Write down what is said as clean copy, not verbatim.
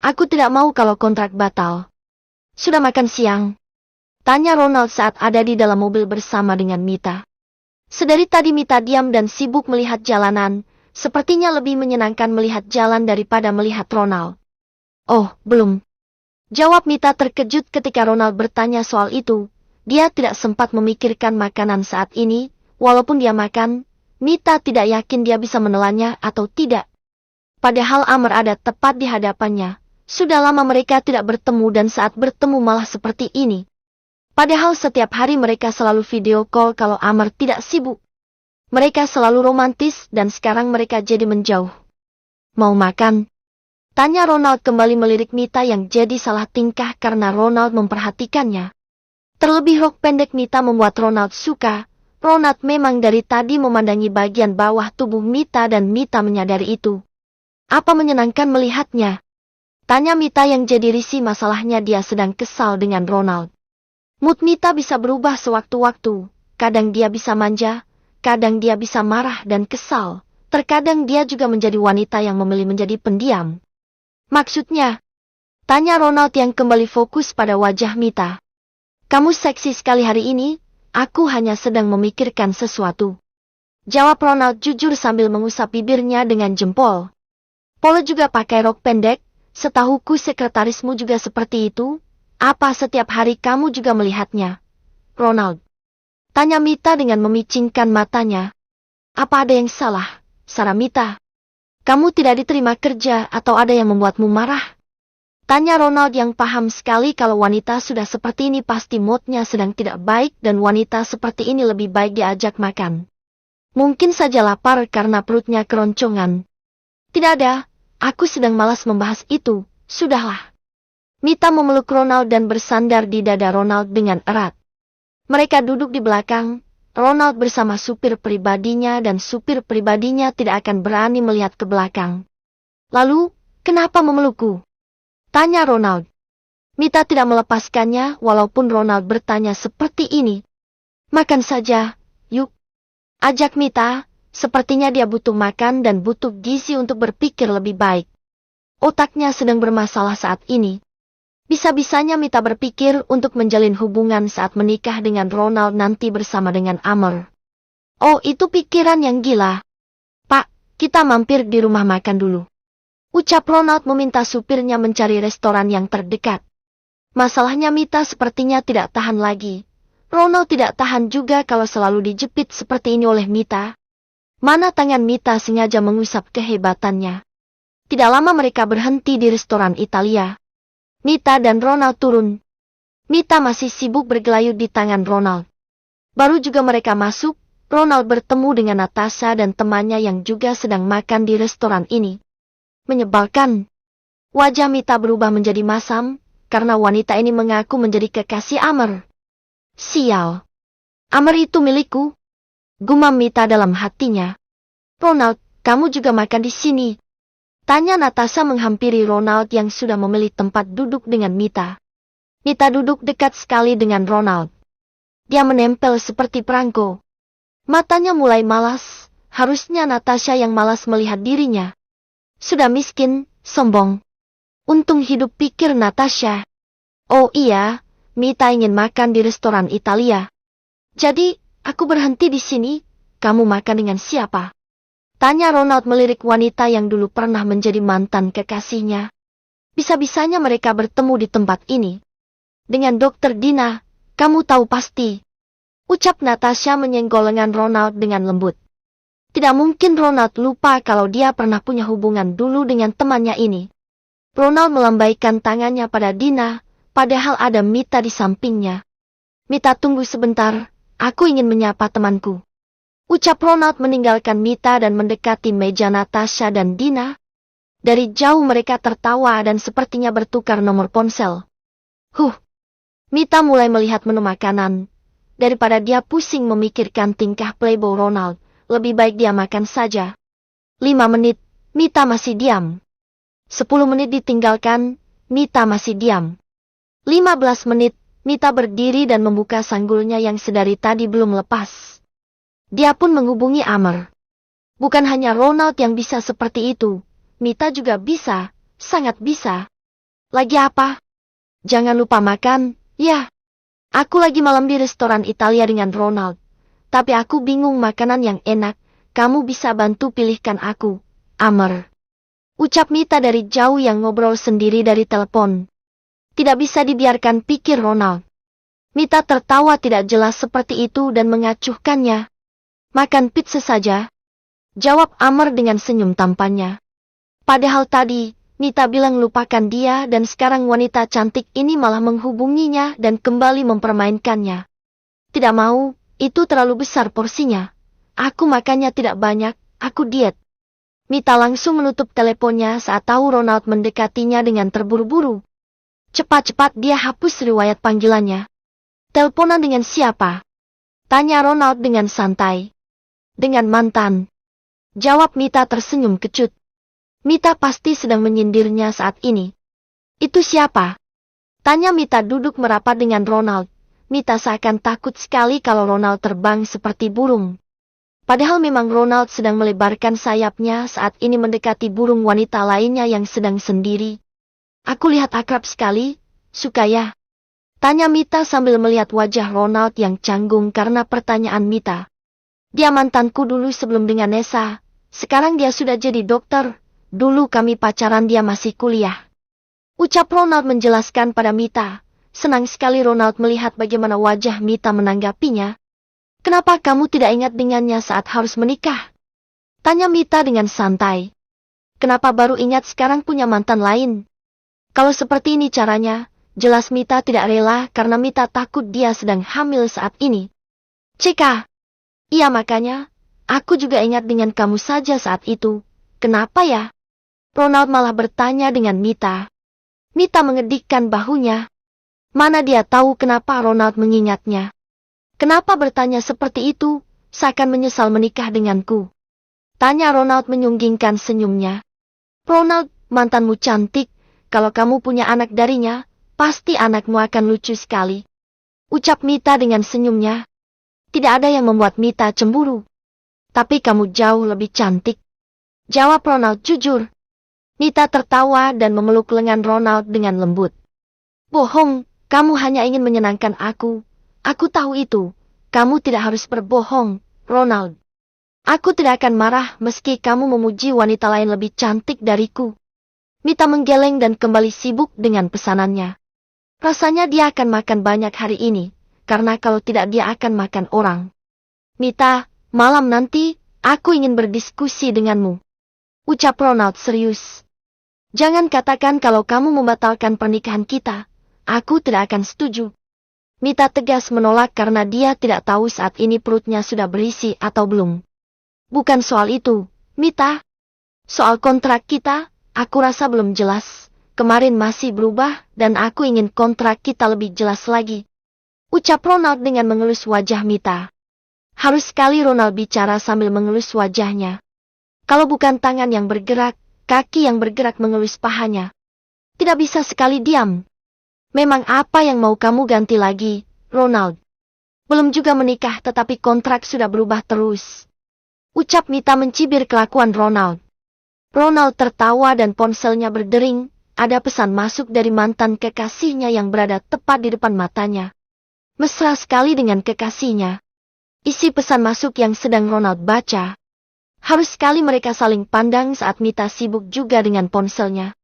Aku tidak mau kalau kontrak batal. Sudah makan siang? Tanya Ronald saat ada di dalam mobil bersama dengan Mita. Sedari tadi Mita diam dan sibuk melihat jalanan, sepertinya lebih menyenangkan melihat jalan daripada melihat Ronald. Oh, belum. Jawab Mita terkejut ketika Ronald bertanya soal itu. Dia tidak sempat memikirkan makanan saat ini, walaupun dia makan, Mita tidak yakin dia bisa menelannya atau tidak. Padahal Amr ada tepat di hadapannya. Sudah lama mereka tidak bertemu dan saat bertemu malah seperti ini. Padahal setiap hari mereka selalu video call kalau Amr tidak sibuk. Mereka selalu romantis dan sekarang mereka jadi menjauh. Mau makan? Tanya Ronald kembali melirik Mita yang jadi salah tingkah karena Ronald memperhatikannya. Terlebih rok pendek Mita membuat Ronald suka. Ronald memang dari tadi memandangi bagian bawah tubuh Mita dan Mita menyadari itu. Apa menyenangkan melihatnya? Tanya Mita yang jadi risih masalahnya dia sedang kesal dengan Ronald. Mood Mita bisa berubah sewaktu-waktu. Kadang dia bisa manja, kadang dia bisa marah dan kesal. Terkadang dia juga menjadi wanita yang memilih menjadi pendiam. Maksudnya? Tanya Ronald yang kembali fokus pada wajah Mita. Kamu seksi sekali hari ini, aku hanya sedang memikirkan sesuatu. Jawab Ronald jujur sambil mengusap bibirnya dengan jempol. Polo juga pakai rok pendek, setahuku sekretarismu juga seperti itu, apa setiap hari kamu juga melihatnya? Ronald. Tanya Mita dengan memicingkan matanya. Apa ada yang salah, Sarah Mita? Kamu tidak diterima kerja atau ada yang membuatmu marah? Tanya Ronald yang paham sekali kalau wanita sudah seperti ini pasti moodnya sedang tidak baik dan wanita seperti ini lebih baik diajak makan. Mungkin saja lapar karena perutnya keroncongan. Tidak ada, aku sedang malas membahas itu, sudahlah. Mita memeluk Ronald dan bersandar di dada Ronald dengan erat. Mereka duduk di belakang, Ronald bersama supir pribadinya dan supir pribadinya tidak akan berani melihat ke belakang. Lalu, kenapa memelukku? Tanya Ronald. Mita tidak melepaskannya walaupun Ronald bertanya seperti ini. Makan saja, yuk. Ajak Mita, sepertinya dia butuh makan dan butuh gizi untuk berpikir lebih baik. Otaknya sedang bermasalah saat ini. Bisa-bisanya Mita berpikir untuk menjalin hubungan saat menikah dengan Ronald nanti bersama dengan Amr. Oh, itu pikiran yang gila. Pak, kita mampir di rumah makan dulu. Ucap Ronald meminta supirnya mencari restoran yang terdekat. Masalahnya Mita sepertinya tidak tahan lagi. Ronald tidak tahan juga kalau selalu dijepit seperti ini oleh Mita. Mana tangan Mita sengaja mengusap kehebatannya. Tidak lama mereka berhenti di restoran Italia. Mita dan Ronald turun. Mita masih sibuk bergelayut di tangan Ronald. Baru juga mereka masuk, Ronald bertemu dengan Natasha dan temannya yang juga sedang makan di restoran ini. Menyebalkan. Wajah Mita berubah menjadi masam, karena wanita ini mengaku menjadi kekasih Amr. Sial. Amr itu milikku. Gumam Mita dalam hatinya. Ronald, kamu juga makan di sini. Tanya Natasha menghampiri Ronald yang sudah memilih tempat duduk dengan Mita. Mita duduk dekat sekali dengan Ronald. Dia menempel seperti perangko. Matanya mulai malas, harusnya Natasha yang malas melihat dirinya. Sudah miskin, sombong. Untung hidup pikir Natasha. Oh iya, Mita ingin makan di restoran Italia. Jadi, aku berhenti di sini, kamu makan dengan siapa? Tanya Ronald melirik wanita yang dulu pernah menjadi mantan kekasihnya. Bisa-bisanya mereka bertemu di tempat ini. Dengan Dokter Dina, kamu tahu pasti. Ucap Natasha menyenggol lengan Ronald dengan lembut. Tidak mungkin Ronald lupa kalau dia pernah punya hubungan dulu dengan temannya ini. Ronald melambaikan tangannya pada Dina, padahal ada Mita di sampingnya. Mita, tunggu sebentar, aku ingin menyapa temanku. Ucap Ronald meninggalkan Mita dan mendekati meja Natasha dan Dina. Dari jauh mereka tertawa dan sepertinya bertukar nomor ponsel. Mita mulai melihat menu makanan. Daripada dia pusing memikirkan tingkah playboy Ronald, lebih baik dia makan saja. 5 menit, Mita masih diam. 10 menit ditinggalkan, Mita masih diam. 15 menit, Mita berdiri dan membuka sanggulnya yang sedari tadi belum lepas. Dia pun menghubungi Amr. Bukan hanya Ronald yang bisa seperti itu, Mita juga bisa, sangat bisa. Lagi apa? Jangan lupa makan, ya. Aku lagi malam di restoran Italia dengan Ronald. Tapi aku bingung makanan yang enak. Kamu bisa bantu pilihkan aku, Amer. Ucap Mita dari jauh yang ngobrol sendiri dari telepon. Tidak bisa dibiarkan, pikir Ronald. Mita tertawa tidak jelas seperti itu dan mengacuhkannya. Makan pizza saja, jawab Amer dengan senyum tampannya. Padahal tadi, Mita bilang lupakan dia dan sekarang wanita cantik ini malah menghubunginya dan kembali mempermainkannya. Tidak mau, itu terlalu besar porsinya. Aku makannya tidak banyak, aku diet. Mita langsung menutup teleponnya saat tahu Ronald mendekatinya dengan terburu-buru. Cepat-cepat dia hapus riwayat panggilannya. Teleponan dengan siapa? Tanya Ronald dengan santai. Dengan mantan. Jawab Mita tersenyum kecut. Mita pasti sedang menyindirnya saat ini. Itu siapa? Tanya Mita duduk merapat dengan Ronald. Mita seakan takut sekali kalau Ronald terbang seperti burung. Padahal memang Ronald sedang melebarkan sayapnya saat ini mendekati burung wanita lainnya yang sedang sendiri. Aku lihat akrab sekali, suka ya? Tanya Mita sambil melihat wajah Ronald yang canggung karena pertanyaan Mita. Dia mantanku dulu sebelum dengan Nessa, sekarang dia sudah jadi dokter, dulu kami pacaran dia masih kuliah. Ucap Ronald menjelaskan pada Mita. Senang sekali Ronald melihat bagaimana wajah Mita menanggapinya. Kenapa kamu tidak ingat dengannya saat harus menikah? Tanya Mita dengan santai. Kenapa baru ingat sekarang punya mantan lain? Kalau seperti ini caranya, jelas Mita tidak rela karena Mita takut dia sedang hamil saat ini. Cika. Iya makanya, aku juga ingat dengan kamu saja saat itu. Kenapa ya? Ronald malah bertanya dengan Mita. Mita mengedikkan bahunya. Mana dia tahu kenapa Ronald mengingatnya. Kenapa bertanya seperti itu, seakan menyesal menikah denganku? Tanya Ronald menyunggingkan senyumnya. Ronald, mantanmu cantik, kalau kamu punya anak darinya, pasti anakmu akan lucu sekali. Ucap Mita dengan senyumnya. Tidak ada yang membuat Mita cemburu. Tapi kamu jauh lebih cantik. Jawab Ronald jujur. Mita tertawa dan memeluk lengan Ronald dengan lembut. Bohong, kamu hanya ingin menyenangkan aku. Aku tahu itu. Kamu tidak harus berbohong, Ronald. Aku tidak akan marah meski kamu memuji wanita lain lebih cantik dariku. Mita menggeleng dan kembali sibuk dengan pesanannya. Rasanya dia akan makan banyak hari ini, karena kalau tidak dia akan makan orang. Mita, malam nanti, aku ingin berdiskusi denganmu. Ucap Ronald serius. Jangan katakan kalau kamu membatalkan pernikahan kita. Aku tidak akan setuju. Mita tegas menolak karena dia tidak tahu saat ini perutnya sudah berisi atau belum. Bukan soal itu, Mita. Soal kontrak kita, aku rasa belum jelas. Kemarin masih berubah dan aku ingin kontrak kita lebih jelas lagi. Ucap Ronald dengan mengelus wajah Mita. Harus sekali Ronald bicara sambil mengelus wajahnya. Kalau bukan tangan yang bergerak, kaki yang bergerak mengelus pahanya. Tidak bisa sekali diam. Memang apa yang mau kamu ganti lagi, Ronald? Belum juga menikah tetapi kontrak sudah berubah terus. Ucap Mita mencibir kelakuan Ronald. Ronald tertawa dan ponselnya berdering, ada pesan masuk dari mantan kekasihnya yang berada tepat di depan matanya. Mesra sekali dengan kekasihnya. Isi pesan masuk yang sedang Ronald baca. Harus sekali mereka saling pandang saat Mita sibuk juga dengan ponselnya.